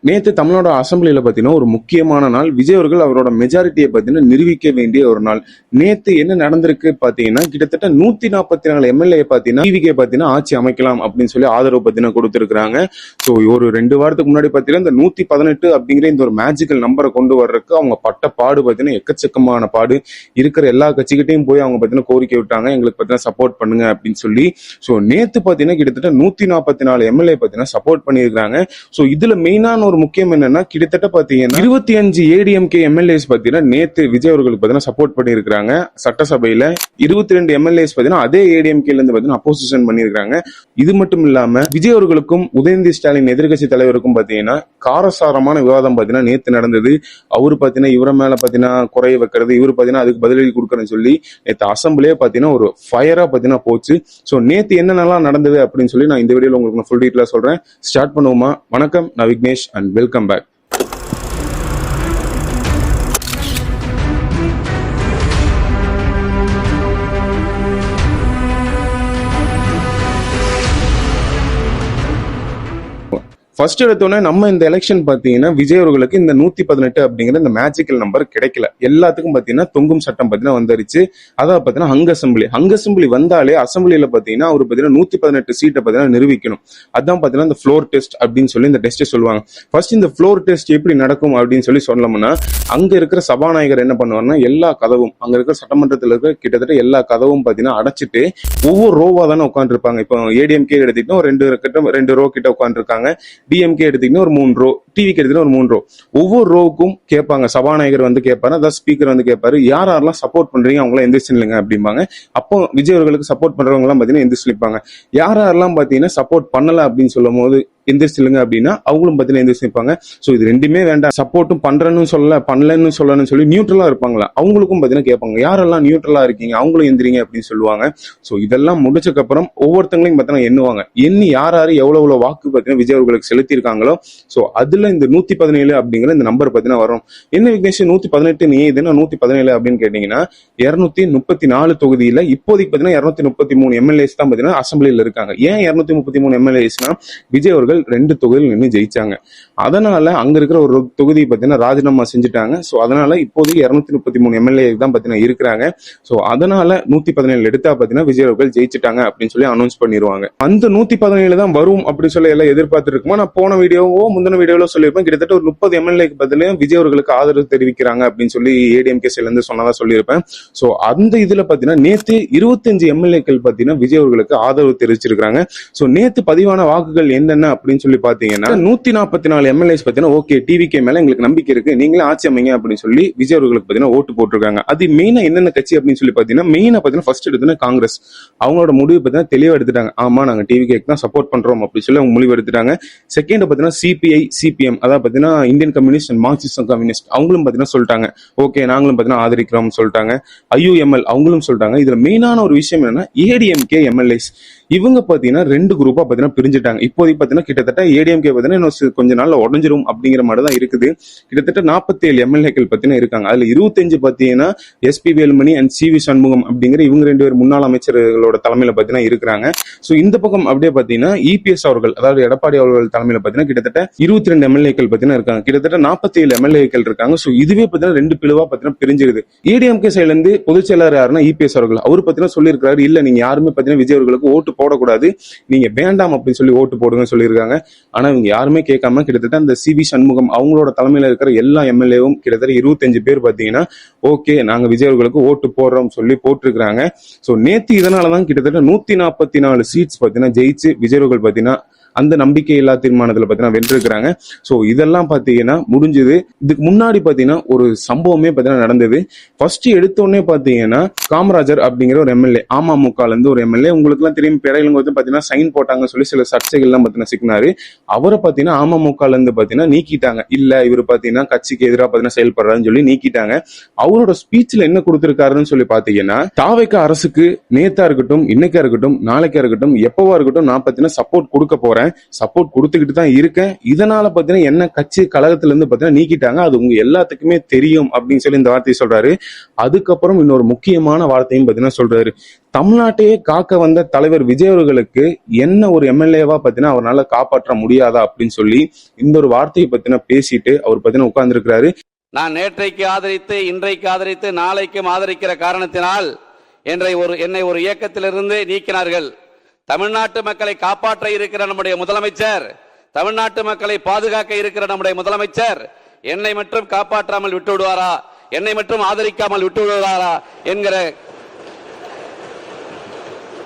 நேத்து தமிழ்நாடு அசெம்பிளியில பாத்தீங்கன்னா ஒரு முக்கியமான நாள். விஜய் அவர்கள் அவரோட மெஜாரிட்டியை பாத்தீங்கன்னா நிரூபிக்க வேண்டிய ஒரு நாள். நேத்து என்ன நடந்திருக்கு பாத்தீங்கன்னா, கிட்டத்தட்ட 144 எம்எல்ஏ பாத்தீங்கன்னா டிவிகே பாத்தீங்கன்னா ஆட்சி அமைக்கலாம் அப்படின்னு சொல்லி ஆதரவு பாத்தீங்கன்னா கொடுத்திருக்காங்க. ஸோ ஒரு 2 வாரத்துக்கு முன்னாடி பாத்தீங்கன்னா இந்த 118 அப்படிங்கிற இந்த ஒரு மேஜிக்கல் நம்பரை கொண்டு வர்றதுக்கு அவங்க பட்ட பாடு பாத்தீங்கன்னா எக்கச்சக்கமான பாடு. இருக்கிற எல்லா கட்சிகிட்டையும் போய் அவங்க பாத்தீங்கன்னா கோரிக்கை விட்டாங்க, எங்களுக்கு பாத்தீங்கன்னா சப்போர்ட் பண்ணுங்க அப்படின்னு சொல்லி. ஸோ நேத்து பாத்தீங்கன்னா கிட்டத்தட்ட 144 எம்எல்ஏ பாத்தீங்கன்னா சப்போர்ட் பண்ணியிருக்காங்க. ஸோ இதுல மெயினான ஒரு முக்கியம் என்னன்னா, கிட்டத்தட்ட பாத்தீங்கன்னா 25 ஏடிஎம்கே எம்எல்ஏஸ் பாத்தீங்கன்னா நேத்து விஜய் அவர்களுக்கு பாத்தீங்கன்னா சப்போர்ட் பண்ணியிருக்காங்க. சட்டசபையில 22 எம்எல்ஏஸ் பாத்தீங்கன்னா அதே ஏடிஎம்கேல இருந்து பாத்தீங்கன்னா அப்போசிஷன் பண்ணியிருக்காங்க. இது மட்டும் இல்லாம விஜய் அவர்களுக்கும் உதயநிதி ஸ்டாலின் எதிர்கட்சி தலைவருக்கும் பாத்தீங்கன்னா காரசாரமான விவாதம் பாத்தீங்கன்னா நேத்து நடந்தது. அவரு பாத்தீங்கன்னா இவர மேல பாத்தீங்கன்னா குறைய வைக்கிறது, இவரு பாத்தீங்கன்னா அதுக்கு பதிலடி கொடுக்கறன்னு சொல்லி நேத்து அசம்பிளியே பாத்தீங்கன்னா ஒரு ஃபயரா பாத்தீங்கன்னா போச்சு. சோ நேத்து என்னென்னலாம் நடந்தது அப்படின்னு சொல்லி நான் இந்த வீடியோல உங்களுக்கு ஃபுல் டீட்டெயிலா சொல்றேன். ஸ்டார்ட் பண்ணுவோமா? வணக்கம், நான் Vignesh and welcome back. First எடுத்தோன்னே நம்ம இந்த எலெக்ஷன் பாத்தீங்கன்னா விஜய் அவர்களுக்கு இந்த 118 அப்படிங்கிற இந்த மேஜிக்கல் நம்பர் கிடைக்கல. எல்லாத்துக்கும் பாத்தீங்கன்னா தொங்கும் சட்டம் பாத்தீங்கன்னா வந்துருச்சு. அதாவது பாத்தீங்கன்னா ஹங் அசம்பிளி வந்தாலே அசம்பிளியில பாத்தீங்கன்னா அவர் பாத்தீங்கன்னா 118 சீட்டை பாத்தீங்கன்னா நிரூபிக்கணும். அதான் பாத்தீங்கன்னா இந்த ஃப்ளோர் டெஸ்ட் அப்படின்னு சொல்லி இந்த டெஸ்ட் சொல்லுவாங்க. ஃபர்ஸ்ட் இந்த ஃப்ளோர் டெஸ்ட் எப்படி நடக்கும் அப்படின்னு சொல்லி சொல்லணும்னா, அங்க இருக்கிற சபாநாயகர் என்ன பண்ணுவாருன்னா, எல்லா கதவும் அங்க இருக்கிற சட்டமன்றத்தில் இருக்கிற கிட்டத்தட்ட எல்லா கதவும் பாத்தீங்கன்னா அடைச்சிட்டு ஒவ்வொரு ரோவா தானே உட்காந்துருப்பாங்க. இப்போ ஏடிஎம்கே எடுத்துக்கிட்டோம் 2 ரோ கிட்ட உட்காந்துருக்காங்க. டிஎம்கே எடுத்தீங்கன்னா ஒரு 3 ரோ, டிவிக்கு எடுத்தீங்கன்னா ஒரு 3 ரோ. ஒவ்வொரு ரோவுக்கும் கேட்பாங்க, சபாநாயகர் வந்து கேட்பாரு, அதாவது ஸ்பீக்கர் வந்து கேட்பாரு, யாரெல்லாம் சப்போர்ட் பண்றீங்க அவங்களாம் எந்திரிச்சு நில்லுங்க அப்படிம்பாங்க. அப்போ விஜய் அவர்களுக்கு சப்போர்ட் பண்றவங்க எல்லாம் பாத்தீங்கன்னா எந்திரிச்சு நிற்பாங்க. யாரெல்லாம் பாத்தீங்கன்னா சப்போர்ட் பண்ணல அப்படின்னு சொல்லும் போது எந்திரிச்சிலுங்க அப்படின்னா அவங்களும் பாத்தீங்கன்னா எந்திரிச்சு நிற்பாங்க. ஸோ இது ரெண்டுமே வேண்டாம், சப்போர்ட்டும் பண்றேன்னு சொல்லல பண்ணலன்னு சொல்லணும்னு சொல்லி நியூட்ரலா இருப்பாங்களா, அவங்களுக்கும் பாத்தீங்கன்னா கேட்பாங்க, யாரெல்லாம் நியூட்ரலா இருக்கீங்க அவங்களும் எந்திரிங்க அப்படின்னு சொல்லுவாங்க. ஸோ இதெல்லாம் முடிச்சக்கு அப்புறம் ஒவ்வொருத்தங்களையும் பாத்தீங்கன்னா எண்ணுவாங்க. எண்ணி யார் யாரு எவ்வளவு வாக்கு பாத்தீங்கன்னா விஜய் அவர்களுக்கு செலுத்தி இருக்காங்களோ, ஸோ அதுல இந்த 117 அப்படிங்கிற இந்த நம்பர் பாத்தீங்கன்னா வரும். என்ன விக்னேஷ் 118 நீ இதுன்னா 117 அப்படின்னு கேட்டீங்கன்னா, 234 தொகுதியில இப்போதைக்கு பாத்தீங்கன்னா 233 எம்எல்ஏஸ் தான் பாத்தீங்கன்னா அசம்பிளியில இருக்காங்க. ஏன் 233 எம்எல்ஏஸ்னா, விஜய் அவர்கள் 2 தொகுதியில் நின்று ஜெயிச்சாங்க. அதனால அங்க இருக்கிற ஒரு தொகுதி பாத்தீங்கன்னா ராஜினாமா செஞ்சுட்டாங்க. சோ அதனால இப்போதைக்கு 233 எம்எல்ஏ தான் பாத்தீங்கன்னா இருக்கிறாங்க. சோ அதனால 117 எடுத்தா பாத்தீங்கன்னா விஜய் அவர்கள் ஜெயிச்சிட்டாங்க அப்படின்னு சொல்லி அனௌன்ஸ் பண்ணிடுவாங்க. அந்த 117 தான் வரும் அப்படின்னு சொல்லி எல்லாம் எதிர்பார்த்து இருக்குமா. நான் போன வீடியோவோ முந்தின வீடியோல சொல்லியிருப்பேன், கிட்டத்தட்ட ஒரு 30 எம்எல்ஏக்கு பதிலும் விஜய் அவர்களுக்கு ஆதரவு தெரிவிக்கிறாங்க அப்படின்னு சொல்லி ஏடிஎம்கே இருந்து சொன்னதா சொல்லியிருப்பேன். சோ அந்த இதுல பாத்தீங்கன்னா நேத்து 25 எம்எல்ஏக்கள் பாத்தீங்கன்னா விஜய் அவர்களுக்கு ஆதரவு தெரிவிச்சிருக்காங்க. சோ நேத்து பதிவான வாக்குகள் என்னென்ன அப்படின்னு சொல்லி பாத்தீங்கன்னா 144 எம்எல்ஏஸ் பாத்தீங்கன்னா ஓகே டிவிகே மேல எங்களுக்கு நம்பிக்கை இருக்கு, நீங்களே ஆட்சி அமைங்க அப்படின்னு சொல்லி விஜய் அவர்களுக்கு பாத்தீங்கன்னா ஓட்டு போட்டிருக்காங்க. அது மெயினா என்னென்ன கட்சி அப்படின்னு சொல்லி பாத்தீங்கன்னா, மெயினா பாத்தீங்கன்னா ஃபர்ஸ்ட் எடுத்தோன்னா காங்கிரஸ் அவங்களோட முடிவு பாத்தீங்கன்னா தெளிவா எடுத்துட்டாங்க. ஆமா நாங்க டிவிகேக்கு தான் சப்போர்ட் பண்றோம் அப்படின்னு சொல்லி அவங்க முடிவு எடுத்துட்டாங்க. செகண்ட் பாத்தீங்கன்னா சிபிஐ சிபிஎம், அதாவது பாத்தீங்கன்னா Indian communist and Marxist communist, அவங்களும் பாத்தீங்கன்னா சொல்லிட்டாங்க ஓகே நாங்களும் பாத்தீங்கன்னா ஆதரிக்கிறோம் சொல்லிட்டாங்க. ஐயுஎம்எல் அவங்களும் சொல்லிட்டாங்க. இதுல மெயினான ஒரு விஷயம் என்னன்னா, ஏடிஎம்கே எம்எல்ஏஸ் இவங்க பாத்தீங்கன்னா 2 குரூப்பா பாத்தீங்கன்னா பிரிஞ்சுட்டாங்க. இப்போதைக்கு பாத்தீங்கன்னா கிட்டத்தட்ட ஏடிஎம்கே பாத்தீங்கன்னா இன்னும் கொஞ்ச நாள்ல உடஞ்சிரும் அப்படிங்கிற மாதிரி தான் இருக்குது. கிட்டத்தட்ட 47 எம்எல்ஏக்கள் பாத்தீங்கன்னா இருக்காங்க. அதுல 25 பாத்தீங்கன்னா SP Velumani and C V Shanmugam அப்படிங்கிற இவங்க 2 பேர் முன்னாள் அமைச்சர்களோட தலைமையில பாத்தீங்கன்னா இருக்கிறாங்க. சோ இந்த பக்கம் அப்படியே பாத்தீங்கன்னா இபிஎஸ் அவர்கள், அதாவது எடப்பாடி அவர்கள் தலைமையில பாத்தீங்கன்னா கிட்டத்தட்ட 22 எம்எல்ஏக்கள் பாத்தீங்கன்னா இருக்காங்க. கிட்டத்தட்ட 47 எம்எல்ஏக்கள் இருக்காங்க. சோ இதுவே பாத்தீங்கன்னா 2 பிளவா பாத்தீங்கன்னா பிரிஞ்சிருது. ஏடிஎம்கே சைட்ல இருந்து பொதுச் செயலாளர் யாருன்னா இபிஎஸ் அவர்கள், அவர் பாத்தீங்கன்னா சொல்லியிருக்காரு, இல்ல நீங்க யாருமே பாத்தீங்கன்னா விஜய் அவர்களுக்கு ஓட்டு போடக்கூடாது, நீங்க வேண்டாம் அப்படின்னு சொல்லி ஓட்டு போடுங்க சொல்லியிருக்காங்க. ஆனா இவங்க யாருமே கேட்காம கிட்டத்தட்ட அந்த சி வி சண்முகம் அவங்களோட தலைமையில இருக்கிற எல்லா எம்எல்ஏவும் கிட்டத்தட்ட 25 பேர் பாத்தீங்கன்னா ஓகே நாங்க விஜய் அவர்களுக்கு ஓட்டு போடுறோம் சொல்லி போட்டிருக்காங்க. சோ நேத்து இதனாலதான் கிட்டத்தட்ட 144 சீட்ஸ் பாத்தீங்கன்னா ஜெயிச்சு விஜய் அவர்கள் பாத்தீங்கன்னா அந்த நம்பிக்கை இல்லா தீர்மானத்துல பாத்தீங்கன்னா வென்றிருக்கிறாங்க. சோ இதெல்லாம் பாத்தீங்கன்னா முடிஞ்சது. இதுக்கு முன்னாடி பாத்தீங்கன்னா ஒரு சம்பவமே பாத்தீங்கன்னா நடந்தது. ஃபர்ஸ்ட் எடுத்தோடனே பாத்தீங்கன்னா காமராஜர் அப்படிங்கிற ஒரு எம்எல்ஏ, அமமுகல இருந்து ஒரு எம்எல்ஏ, உங்களுக்கு எல்லாம் தெரியும், பெரையில வந்து பாத்தீங்கன்னா சைன் போட்டாங்க சொல்லி சில சர்ச்சைகள் எல்லாம் பாத்தீங்கன்னா சிக்கினாரு. அவரை பாத்தீங்கன்னா அமமுகல இருந்து பாத்தீங்கன்னா நீக்கிட்டாங்க. இல்ல இவர் பாத்தீங்கன்னா கட்சிக்கு எதிராக பாத்தீங்கன்னா செயல்படுறாருன்னு சொல்லி நீக்கிட்டாங்க. அவரோட ஸ்பீச்ல என்ன கொடுத்திருக்காருன்னு சொல்லி பாத்தீங்கன்னா, தாவேக்கா அரசுக்கு நேத்தா இருக்கட்டும், இன்னைக்கா இருக்கட்டும், நாளைக்கா இருக்கட்டும், எப்பவா இருக்கட்டும் நான் பாத்தீங்கன்னா சப்போர்ட் கொடுக்க போறேன், சப்போர்ட் கொடுத்துக்கிட்டு தான் இருக்கேன். இதனால பாத்தீங்கன்னா என்ன கட்சி கழகத்துல இருந்து பாத்தீங்கன்னா நீக்கிட்டாங்க, அது உங்க எல்லாத்துக்குமே தெரியும் அப்படின்னு சொல்லி இந்த வார்த்தையை சொல்றாரு. அதுக்கப்புறம் இன்னொரு முக்கியமான வார்த்தையும் பாத்தீங்கன்னா சொல்றாரு, தமிழ்நாட்டையே காக்க வந்த தலைவர் விஜய் அவர்களுக்கு என்ன ஒரு எம்எல்ஏவா பாத்தீங்கன்னா அவரால் காப்பாற்ற முடியாதா அப்படின்னு சொல்லி இந்த ஒரு வார்த்தையை பத்தின பேசிட்டு அவர் பாத்தீங்கன்னா உட்கார்ந்து இருக்கிறாரு. நான் நேற்றைக்கு ஆதரித்து இன்றைக்கு ஆதரித்து நாளைக்கும் ஆதரிக்கிற காரணத்தினால் என்னை ஒரு இயக்கத்திலிருந்து நீக்கினார்கள். தமிழ்நாட்டு மக்களை காப்பாற்ற இருக்கிற நம்முடைய முதலமைச்சர், தமிழ்நாட்டு மக்களை பாதுகாக்க இருக்கிற நம்முடைய முதலமைச்சர் என்னை மட்டும் காப்பாற்றாமல் விட்டு விடுவாரா, என்னை மட்டும் ஆதரிக்காமல் விட்டு விடுவாரா என்கிற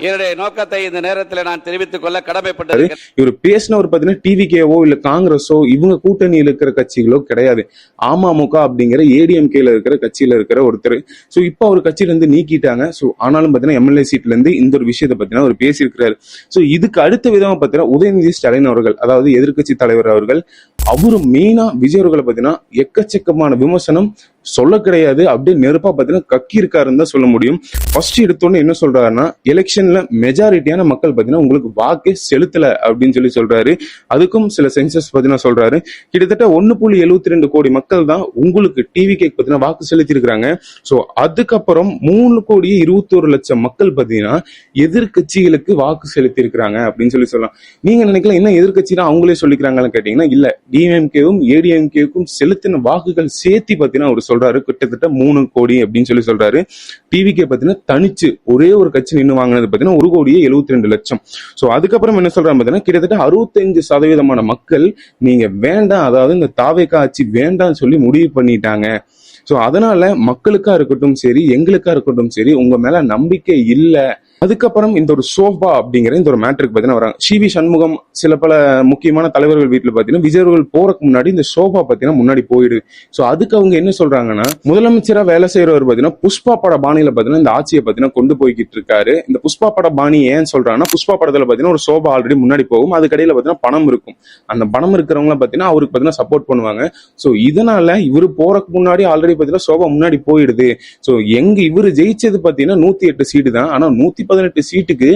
என்னுடைய நோக்கத்தை இந்த நேரத்தில் நான் தெரிவித்துக் கொள்ள கடமைப்பட்டது. இவர் பேசினவர் பாத்தீங்கன்னா டிவிகேவோ இல்ல காங்கிரஸோ இவங்க கூட்டணியில் இருக்கிற கட்சிகளோ கிடையாது, அமமுக அப்படிங்கிற ஏடிஎம்கேல இருக்கிற கட்சியில இருக்கிற ஒருத்தர். சோ இப்ப அவர் கட்சியில இருந்து நீக்கிட்டாங்க. சோ ஆனாலும் பாத்தீங்கன்னா எம்எல்ஏ சீட்ல இருந்து இந்த ஒரு விஷயத்தை பாத்தீங்கன்னா அவர் பேசியிருக்கிறாரு. சோ இதுக்கு அடுத்த விதமா பாத்தீங்கன்னா உதயநிதி ஸ்டாலின் அவர்கள், அதாவது எதிர்கட்சி தலைவர் அவர்கள், அவரும் மெயினா விஜய் அவர்களை பாத்தீங்கன்னா எக்கச்சக்கமான விமர்சனம் சொல்ல கிடையாது, அப்படியே நெருப்பா பாத்தீங்கன்னா கக்கி இருக்காருன்னு தான் சொல்ல முடியும். ஃபர்ஸ்ட் எடுத்தோன்னு என்ன சொல்றாருன்னா, எலெக்ஷன்ல மெஜாரிட்டியான மக்கள் பாத்தீங்கன்னா உங்களுக்கு வாக்கே செலுத்தல அப்படின்னு சொல்லி சொல்றாரு. அதுக்கும் சில சென்சஸ் பாத்தீங்கன்னா சொல்றாரு, கிட்டத்தட்ட 1.72 கோடி மக்கள் தான் உங்களுக்கு டிவிகே பாத்தீங்கன்னா வாக்கு செலுத்தி இருக்காங்க. சோ அதுக்கப்புறம் 3,21,00,000 மக்கள் பாத்தீங்கன்னா எதிர்கட்சிகளுக்கு வாக்கு செலுத்தி இருக்கிறாங்க அப்படின்னு சொல்லி சொல்லலாம். நீங்க நினைக்கலாம் என்ன எதிர்கட்சினா அவங்களே சொல்லிக்கிறாங்கன்னு கேட்டீங்கன்னா இல்ல, டிஎம்கேவும் ஏடிஎம்கேவுக்கும் செலுத்தின வாக்குகள் சேர்த்தி பாத்தீங்கன்னா அவர் சொல்றாரு கிட்டத்தட்ட 3 கோடி அப்படின்னு சொல்லி சொல்றாரு. டிவிகே பாத்தீங்கன்னா தனிச்சு ஒரே ஒரு கட்சி நின்று வாங்கினது பாத்தீங்கன்னா 1,72,00,000. சோ அதுக்கப்புறம் என்ன சொல்றாங்க பாத்தீங்கன்னா கிட்டத்தட்ட 65% மக்கள் நீங்க வேண்டாம், அதாவது இந்த தாவேகா ஆட்சி வேண்டாம்னு சொல்லி முடிவு பண்ணிட்டாங்க. சோ அதனால மக்களுக்கா இருக்கட்டும் சரி, எங்களுக்கா இருக்கட்டும் சரி, உங்க மேல நம்பிக்கை இல்ல. அதுக்கப்புறம் இந்த ஒரு சோபா அப்படிங்கிற இந்த ஒரு மேட்ருக்கு பாத்தீங்கன்னா வராங்க. சிவி சண்முகம் சில பல முக்கியமான தலைவர்கள் வீட்டுல பாத்தீங்கன்னா விஜய் அவர்கள் போறதுக்கு முன்னாடி இந்த சோபா பாத்தீங்கன்னா முன்னாடி போயிடு. சோ அதுக்கு அவங்க என்ன சொல்றாங்கன்னா, முதலமைச்சரா வேலை செய்யறவர் பாத்தீங்கன்னா புஷ்பா பட பாணியில பாத்தீங்கன்னா இந்த ஆட்சியை பாத்தீங்கன்னா கொண்டு போய்கிட்டு இருக்காரு. இந்த புஷ்பா பட பாணி ஏன் சொல்றாங்கன்னா, புஷ்பா படத்துல பாத்தீங்கன்னா ஒரு சோபா ஆல்ரெடி முன்னாடி போகும், அது கடையில பாத்தீங்கன்னா பணம் இருக்கும். அந்த பணம் இருக்கிறவங்க பாத்தீங்கன்னா அவருக்கு பாத்தீங்கன்னா சப்போர்ட் பண்ணுவாங்க. சோ இதனால இவரு போறதுக்கு முன்னாடி ஆல்ரெடி பாத்தீங்கன்னா சோபா முன்னாடி போயிடுது. சோ எங்க இவரு ஜெயிச்சது பாத்தீங்கன்னா 108 சீட்டு தான். ஆனா 118 சீட்டுக்கு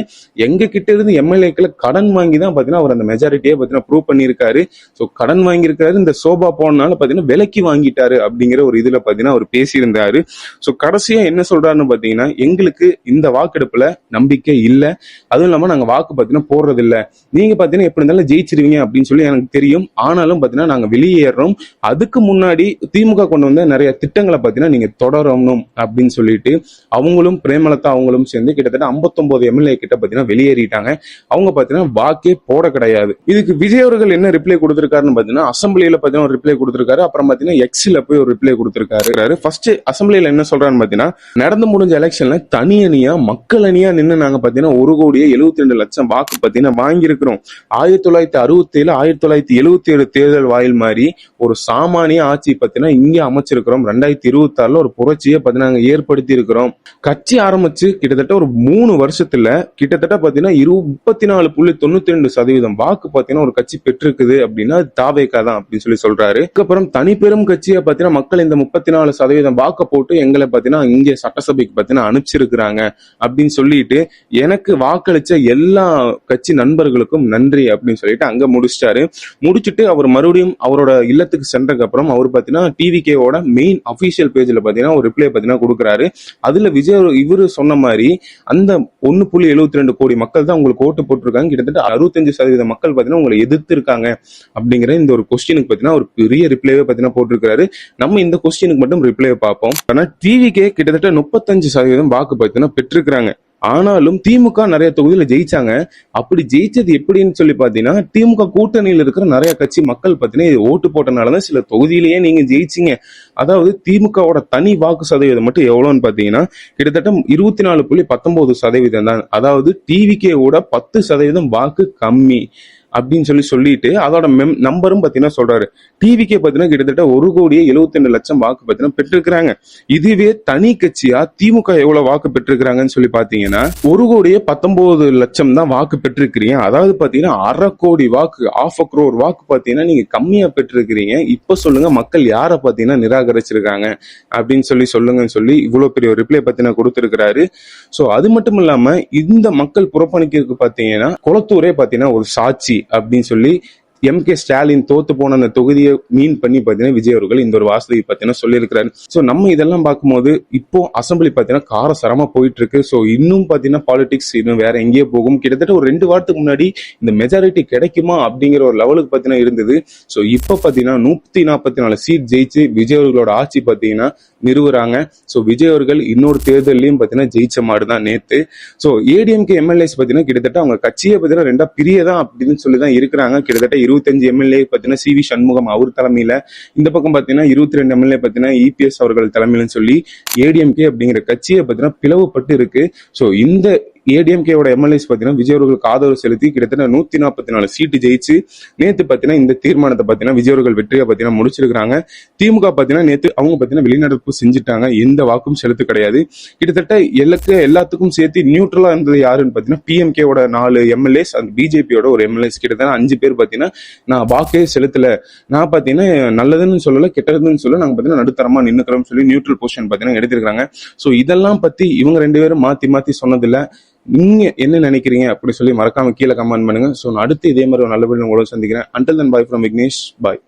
எங்க கிட்ட இருந்து எம்எல்ஏக்களை கடன் வாங்கி தான் பாத்தீங்கன்னா அவர் அந்த மெஜாரிட்டியை பாத்தீங்கன்னா ப்ரூவ் பண்ணிருக்காரு. சோ கடன் வாங்கி இருக்காரு, இந்த சோபா போனால பாத்தீங்கன்னா விலைக்கு வாங்கிட்டாரு அப்படிங்கிற ஒரு இதுல பாத்தீங்கன்னா அவர் பேசியிருந்தாரு. சோ கடைசியா என்ன சொல்றாருன்னு பாத்தீங்கன்னா, எங்களுக்கு இந்த வாக்கெடுப்புல நம்பிக்கை இல்ல, அதுவும் இல்லாம நாங்க வாக்கு பாத்தீங்கன்னா போடுறது இல்ல, நீங்க பாத்தீங்கன்னா எப்படி இருந்தாலும் ஜெயிச்சிருவீங்க அப்படின்னு சொல்லி எனக்கு தெரியும், ஆனாலும் பாத்தீங்கன்னா நாங்க வெளியேறோம், அதுக்கு முன்னாடி திமுக கொண்டு வந்த நிறைய திட்டங்களை பாத்தீங்கன்னா நீங்க தொடரணும் அப்படின்னு சொல்லிட்டு அவங்களும் பிரேமலதா அவங்களும் சேர்ந்து கிட்டத்தட்ட 59 எம்எல்ஏ கிட்ட பாத்தீங்கன்னா வெளியேறிட்டாங்க. அவங்க பாத்தீங்கன்னா வாக்கே போட கிடையாது. இதுக்கு விஜய் அவர்கள் என்ன ரிப்ளை கொடுத்திருக்காருன்னு பாத்தீங்கன்னா, அசம்பிளியில பாத்தீங்கன்னா ஒரு ரிப்ளை கொடுத்திருக்காரு. அப்புறம் பாத்தீங்கன்னா எக்ஸ்ல போய் ஒரு ரிப்ளை கொடுத்திருக்காரு. ஃபர்ஸ்ட் அசம்பிளியில என்ன சொல்றாருன்னு பாத்தீங்கன்னா, நடந்து முடிஞ்ச எலெக்ஷன்ல தனி அணியா மக்கள் அணியா நின்று நாங்க பாத்தீங்கன்னா 1,72,00,000 வாக்கு பாத்தீங்கன்னா வாங்கி இருக்கிறோம். 1967 1977 தேர்தல் வாயில் மாதிரி ஒரு சாமானிய ஆட்சி பாத்தீங்கன்னா இங்க அமைச்சிருக்கிறோம். 2026 ஒரு புரட்சியை பாத்தீங்கன்னா ஏற்படுத்தி இருக்கிறோம். கட்சி ஆரம்பிச்சு கிட்டத்தட்ட ஒரு 3 வருஷத்துல கிட்டத்தட்ட பாத்தீங்கன்னா 34.92% வாக்கு பாத்தீங்கன்னா ஒரு கட்சி பெற்றிருக்குது அப்படின்னா அது தாவேகா தான் அப்படின்னு சொல்லி சொல்றாரு. அதுக்கப்புறம் தனிப்பெரும் கட்சியை பாத்தீங்கன்னா மக்கள் இந்த 34% வாக்க போட்டு எங்களை பாத்தீங்கன்னா இங்க சட்டசபைக்கு பாத்தீங்கன்னா அனுப்பிச்சிருக்கிறாங்க அப்படின்னு சொல்லிட்டு எனக்கு வாக்களிச்ச எல்லா கட்சி நண்பர்களுக்கும் நன்றி அப்படின்னு சொல்லிட்டு அங்க முடிச்சுட்டு அவர் மறுபடியும் அவரோட இல்லத்துக்கு சென்றதுக்கு அப்புறம் அவர் பாத்தீங்கன்னா டிவிகேவோட மெயின் அபிஷியல் பேஜ்ல பாத்தீங்கன்னா ஒரு ரிப்ளை பாத்தீங்கன்னா கொடுக்குறாரு. அதுல விஜய் இவரு சொன்ன மாதிரி அந்த 1.72 கோடி மக்கள் தான் உங்களுக்கு ஓட்டு போட்டிருக்காங்க, கிட்டத்தட்ட 65% மக்கள் பாத்தீங்கன்னா உங்களை எதிர்த்து இருக்காங்க அப்படிங்கிற இந்த ஒரு கொஸ்டினுக்கு பாத்தீங்கன்னா ஒரு பெரிய ரிப்ளைவே பாத்தீங்கன்னா போட்டிருக்காரு. நம்ம இந்த கொஸ்டினுக்கு மட்டும் ரிப்ளை பார்ப்போம். ஆனா டிவிகே கிட்டத்தட்ட 35% வாக்கு பாத்தீங்கன்னா பெற்றிருக்காங்க. ஆனாலும் திமுக நிறைய தொகுதியில ஜெயிச்சாங்க. அப்படி ஜெயிச்சது எப்படின்னு சொல்லி பாத்தீங்கன்னா, திமுக கூட்டணியில் இருக்கிற நிறைய கட்சி மக்கள் பாத்தீங்கன்னா ஓட்டு போட்டனாலதான் சில தொகுதியிலேயே நீங்க ஜெயிச்சிங்க. அதாவது திமுகவோட தனி வாக்கு சதவீதம் மட்டும் எவ்வளவுன்னு பாத்தீங்கன்னா கிட்டத்தட்ட 24.19% தான். அதாவது டிவிகேவோட 10% வாக்கு கம்மி அப்படின்னு சொல்லிட்டு அதோட நம்பரும் பாத்தீங்கன்னா சொல்றாரு. டிவிக்கே பாத்தீங்கன்னா கிட்டத்தட்ட 1,72,00,000 வாக்கு பாத்தீங்கன்னா பெற்றிருக்கிறாங்க. இதுவே தனி கட்சியா திமுக எவ்வளவு வாக்கு பெற்றிருக்கிறாங்கன்னு சொல்லி பாத்தீங்கன்னா 1,19,00,000 தான் வாக்கு பெற்றிருக்கிறீங்க. அதாவது பாத்தீங்கன்னா 1/2 கோடி வாக்கு, 1/2 crore வாக்கு பாத்தீங்கன்னா நீங்க கம்மியா பெற்றிருக்கிறீங்க. இப்ப சொல்லுங்க மக்கள் யார பாத்தீங்கன்னா நிராகரிச்சிருக்காங்க அப்படின்னு சொல்லுங்கன்னு சொல்லி இவ்வளவு பெரிய ஒரு ரிப்ளை பாத்தீங்கன்னா கொடுத்திருக்கிறாரு. சோ அது மட்டும் இல்லாம இந்த மக்கள் புறப்பணிக்கிறதுக்கு பாத்தீங்கன்னா குளத்தூரே பாத்தீங்கன்னா ஒரு சாட்சி அப்படின்னு சொல்லி எம்.கே. ஸ்டாலின் தோத்து போன அந்த தொகுதியை மீன் பண்ணி பாத்தீங்கன்னா விஜய் அவர்கள் இந்த ஒரு வாசகத்தை பாத்தீங்கன்னா சொல்லியிருக்கிறாரு. சோ நம்ம இதெல்லாம் பார்க்கும்போது இப்போ அசம்பிளி பாத்தீங்கன்னா காரசரமா போயிட்டு இருக்கு. சோ இன்னும் பாத்தீங்கன்னா பாலிடிக்ஸ் இன்னும் வேற எங்கேயோ போகும். கிட்டத்தட்ட ஒரு 2 வாரத்துக்கு முன்னாடி இந்த மெஜாரிட்டி கிடைக்குமா அப்படிங்கிற ஒரு லெவலுக்கு பாத்தீங்கன்னா இருந்தது. சோ இப்ப பாத்தீங்கன்னா 144 சீட் ஜெயிச்சு விஜய் அவர்களோட ஆட்சி பாத்தீங்கன்னா நிறுவுறாங்க. சோ விஜய் அவர்கள் இன்னொரு தேர்தலையும் பாத்தீங்கன்னா ஜெயிச்ச மாதிரிதான் நேத்து. சோ ஏடிஎம்கே எம்எல்ஏஸ் பாத்தீங்கன்னா கிட்டத்தட்ட அவங்க கட்சியை பாத்தீங்கன்னா 2 பிரியதான் அப்படின்னு சொல்லிதான் இருக்கிறாங்க. கிட்டத்தட்ட 25 எம்எல்ஏ பாத்தீங்கன்னா சி.வி. சண்முகம் அவர் தலைமையில, இந்த பக்கம் பாத்தீங்கன்னா 22 எம்எல்ஏ பாத்தீங்கன்னா இபிஎஸ் அவர்கள் தலைமையில சொல்லி ஏடிஎம்கே அப்படிங்கிற கட்சியை பாத்தீங்கன்னா பிளவுபட்டு இருக்கு. சோ இந்த ஏடிஎம்கேவோட எம்எல்ஏஸ் பாத்தீங்கன்னா விஜய் அவர்களுக்கு ஆதரவு செலுத்தி கிட்டத்தட்ட 144 சீட்டு ஜெயிச்சு நேத்து பாத்தீங்கன்னா இந்த தீர்மானத்தை பாத்தீங்கன்னா விஜய் அவர்கள் வெற்றியை பாத்தீங்கன்னா முடிச்சிருக்காங்க. திமுக பாத்தீங்கன்னா நேத்து அவங்க பாத்தீங்கன்னா வெளிநடப்பு செஞ்சுட்டாங்க. எந்த வாக்கும் செலுத்து கிடையாது. கிட்டத்தட்ட எல்லாத்துக்கும் சேர்த்து நியூட்ரலா இருந்தது யாருன்னு பாத்தீங்கன்னா பிஎம்கேவோட 4 எம்எல்ஏஸ், அந்த பிஜேபியோட ஒரு எம்எல்ஏஸ் கிட்டத்தட்ட 5 பேர் பாத்தீங்கன்னா நான் வாக்கே செலுத்தல, நான் பாத்தீங்கன்னா நல்லதுன்னு சொல்லல கெட்டதுன்னு சொல்ல, நாங்க பாத்தீங்கன்னா நடுத்தரமா நின்னுக்கிறோம் சொல்லி நியூட்ரல் பொசிஷன் பாத்தீங்கன்னா எடுத்திருக்காங்க. சோ இதெல்லாம் பத்தி இவங்க 2 பேரும் மாத்தி சொன்னதில்ல. நீங்க என்ன நினைக்கிறீங்க அப்படி சொல்லி மறக்காம கீழே கமெண்ட் பண்ணுங்க. சோ நான் அடுத்து இதே மாதிரி ஒரு நல்ல வீடியோ உங்களோட சந்திக்கிறேன். Until then, bye from Vignesh. Bye.